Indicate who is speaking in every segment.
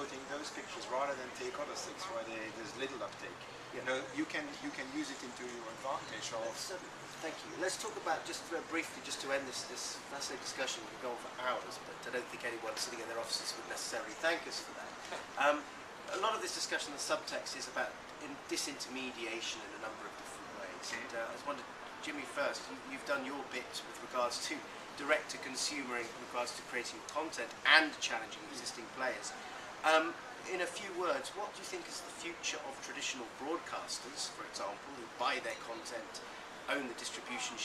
Speaker 1: promoting those pictures rather than take other things where there's little uptake.
Speaker 2: Yeah.
Speaker 1: You know, you can use it into your advantage.
Speaker 2: Thank you. Let's talk about, just briefly, just to end this fascinating discussion. We could go on for hours, but I don't think anyone sitting in their offices would necessarily thank us for that. A lot of this discussion, the subtext is about disintermediation in a number of different ways. And I just wondered, Jimmy, first, you've done your bit with regards to direct-to-consumer in regards to creating content and challenging existing players. In a few words, what do you think is the future of traditional broadcasters, for example, who buy their content, own the distribution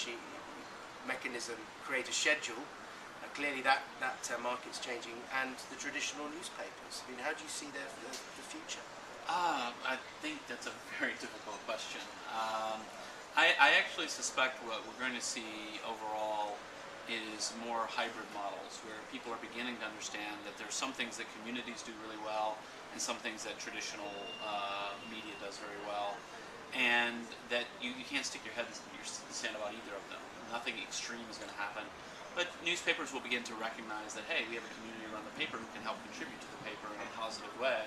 Speaker 2: mechanism, create a schedule? Clearly that market's changing, and the traditional newspapers. I mean, how do you see the future?
Speaker 3: I think that's a very difficult question. I actually suspect what we're going to see overall is more hybrid models, where people are beginning to understand that there's some things that communities do really well and some things that traditional media does very well, and that you can't stick your head in the sand about either of them. Nothing extreme is going to happen. But newspapers will begin to recognize that, hey, we have a community around the paper who can help contribute to the paper in a positive way.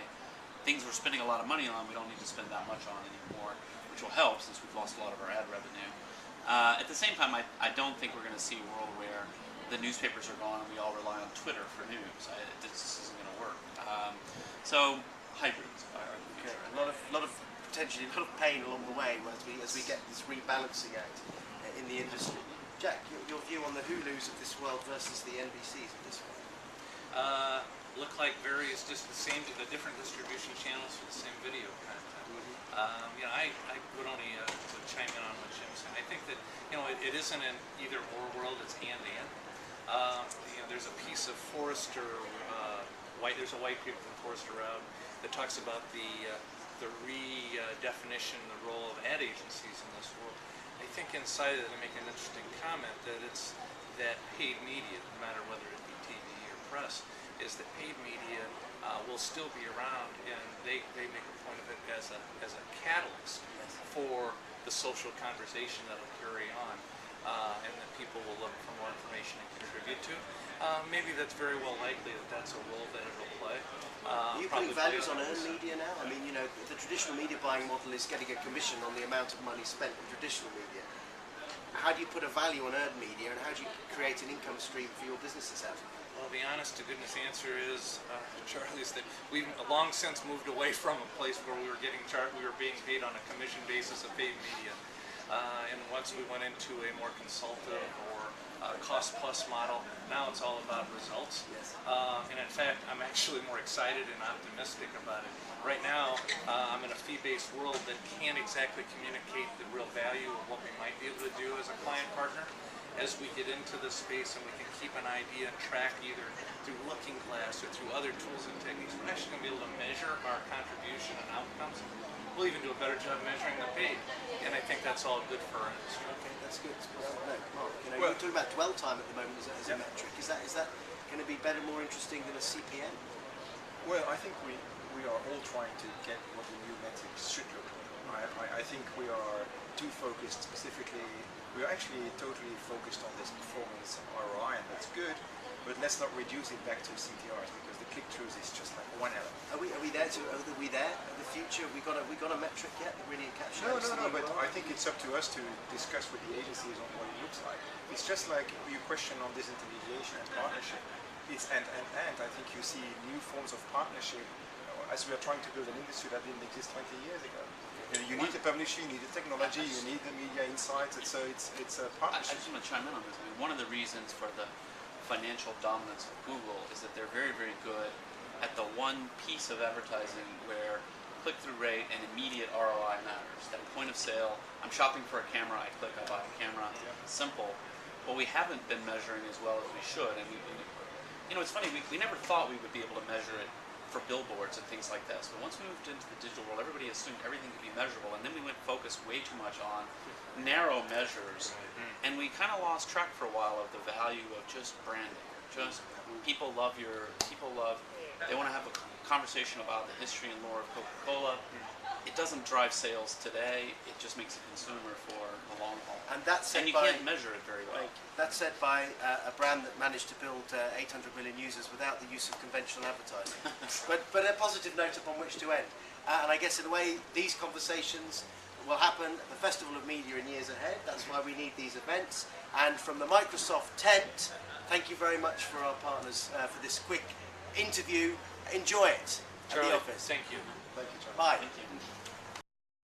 Speaker 3: Things we're spending a lot of money on, we don't need to spend that much on anymore, which will help since we've lost a lot of our ad revenue. At the same time, I don't think we're going to see a world where the newspapers are gone and we all rely on Twitter for news. This isn't going to work. So hybrids are the future.
Speaker 2: Okay. A lot of potentially a lot of pain along the way as we get this rebalancing act in the industry. Jack, your view on the Hulus of this world versus the NBCs of this world?
Speaker 4: Look like various, just the different distribution channels for the same video content. You know, I would only would chime in on what Jim said. I think that, you know, it isn't an either-or world; it's and. You know, there's a piece of Forrester, there's a white paper from Forrester out that talks about the redefinition, the role of ad agencies in this world. I think inside of it, they make an interesting comment that paid media, no matter whether it be TV or press, is that paid media will still be around, and they make a point of it as a catalyst for the social conversation that will carry on, and that people will look for more information and contribute to. Maybe that's very well likely that that's a role that it will play.
Speaker 2: Are you putting values on earned media now? I mean, you know, the traditional media buying model is getting a commission on the amount of money spent in traditional media. How do you put a value on earned media, and how do you create an income stream for your businesses out of it?
Speaker 4: Well, the honest to goodness answer is, Charlie, is that we've long since moved away from a place where we were being paid on a commission basis of paid media, and once we went into a more consultative or cost-plus model, now it's all about results. And in fact, I'm actually more excited and optimistic about it. Right now, I'm in a fee-based world that can't exactly communicate the real value of what we might be able to do as a client partner. As we get into this space and we can keep an idea and track either through Looking Glass or through other tools and techniques, we're actually going to be able to measure our contribution and outcomes. We'll even do a better job measuring the paid, and I think that's all good for our industry.
Speaker 2: Okay, that's good. Mark, you know, you're talking about dwell time at the moment as a metric. Is that going to be better, more interesting than a CPM?
Speaker 1: Well, I think we are all trying to get what the new metrics should look like. I think we are too focused specifically. We are actually totally focused on this performance ROI, and that's good. But let's not reduce it back to CTRs, because the click-throughs is just like one element.
Speaker 2: Are we there? Are we there? In the future, we got a metric yet that really encapsulates?
Speaker 1: No. But I think it's up to us to discuss with the agencies on what it looks like. It's just like your question on disintermediation and partnership. It's and. I think you see new forms of partnership as we are trying to build an industry that didn't exist 20 years ago. You need the publisher, you need the technology, you need the media insights, and so it's a partnership.
Speaker 3: I just want to chime in on this. I mean, one of the reasons for the financial dominance of Google is that they're very, very good at the one piece of advertising where click-through rate and immediate ROI matters. That point of sale, I'm shopping for a camera, I click, I buy a camera. Simple. But we haven't been measuring as well as we should. And you know, it's funny, we never thought we would be able to measure it for billboards and things like this. But once we moved into the digital world, everybody assumed everything could be measurable, and then we went focused way too much on narrow measures, and we kind of lost track for a while of the value of just branding. Just they want to have a conversation about the history and lore of Coca-Cola. it doesn't drive sales today. It just makes a consumer for the long haul.
Speaker 2: And that's said
Speaker 3: And you
Speaker 2: by,
Speaker 3: can't measure it very well.
Speaker 2: that's said by a brand that managed to build 800 million users without the use of conventional advertising. but a positive note upon which to end. And I guess in a way, these conversations will happen at the Festival of Media in years ahead. That's why we need these events. And from the Microsoft tent, thank you very much for our partners for this quick interview. Enjoy it at
Speaker 4: Charlie,
Speaker 2: the office.
Speaker 4: thank you.
Speaker 1: Thank you, John.
Speaker 2: Bye.
Speaker 3: Thank you.